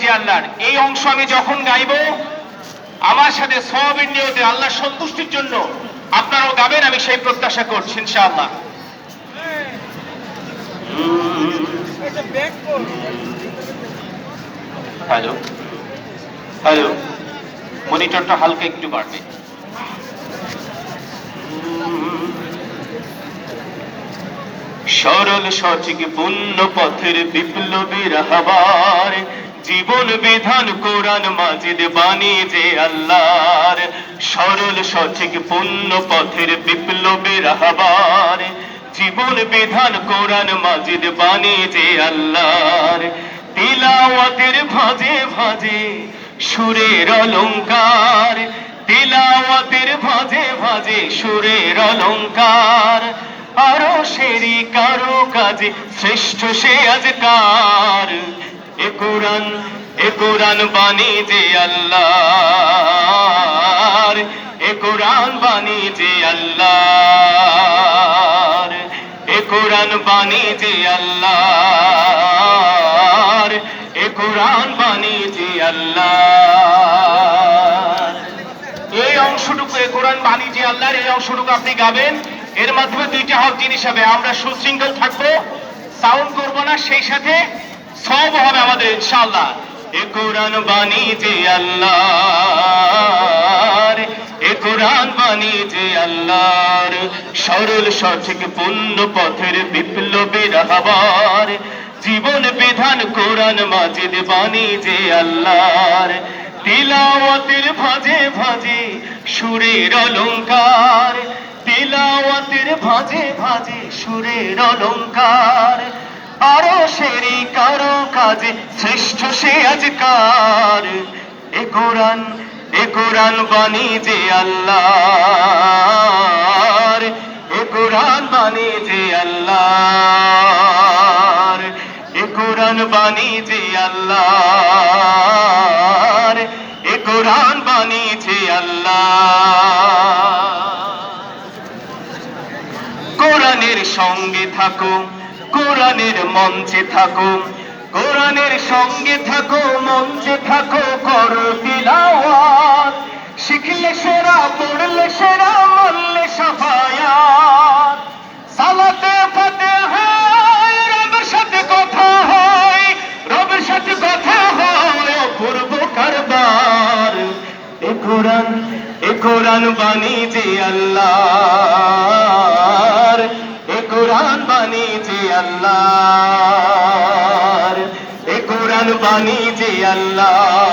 যে আল্লাহর, এই অংশ আমি যখন গাইবো আমার সাথে সওয়াবের নিয়তে আল্লাহর সন্তুষ্টির জন্য আপনারাও গাবেন, আমি সেই প্রত্যাশা করছি ইনশাআল্লাহ। হ্যালো হ্যালো, মনিটরটা হালকা একটু বাড়বে। সরল সঠিক পূর্ণ পথের বিপ্লবী রাহবার, জীবন বিধান কোরআন মাজিদ বাণী যে আল্লাহর। সরল সঠিক পূর্ণ পথের বিপ্লবী রাহবার, জীবন বিধান কোরআন মাজিদ বাণী যে আল্লাহর। তিলাওয়াতের ভাজে ভাজে সুরের অলংকার, তিলাওয়াতের ভাজে ভাজে সুরের অলংকার। আরো সেরি কারো কাজে শ্রেষ্ঠ সে আজকার। এ কোরআন বাণী যে আল্লাহর, এ কোরআন বাণী যে আল্লাহর, এ কোরআন বাণী যে আল্লাহর, এ কোরআন বাণী যে আল্লাহর। এই অংশটুকু এ কোরআন বাণী যে আল্লাহর, এই অংশটুকু আপনি গাবেন। এর মাধ্যমে দুইটা হক জিনিস হবে, আমরা সুশৃঙ্খল থাকবো, সাউন্ড করবো না, সেই সাথে সওয়াব হবে আমাদের ইনশাআল্লাহ। এ কোরআন বাণী যে আল্লাহর, এ কোরআন বাণী যে আল্লাহর। সরল সঠিক পূর্ণ পথের বিপ্লবী রাহবার, জীবন বিধান কোরআন মাজিদ বাণী যে আল্লাহর। তিলাওয়াতের ভাজে ভাজে সুরের অলংকার, তিলাওয়াতের ভাজে ভাজে সুরের অলংকার। আরো সেরি কারো কাজে শ্রেষ্ঠ সে আজকার। এ কোরআন বাণী যে আল্লাহর, এ কোরআন বাণী যে আল্লাহর, এ কোরআন বাণী যে আল্লাহর, এ কোরআন বাণী যে আল্লাহ। কোরআনের সঙ্গে থাকো, কোরআনের মঞ্চে থাকো, কোরআনের সঙ্গে থাকো, মঞ্চে থাকো, করো তিলাওয়াত। শিখলে সেরা, পড়লে সেরা, মানলে সাফায়াত। সালাতে ফাতিহা রবের সাথে কথা হয়, রবের সাথে কথা হয় অপূর্ব কারবার। এ কোরআন বাণী যে আল্লাহর, এ কোরআন বাণী যে আল্লাহর, এ কোরআন বাণী যে আল্লাহ।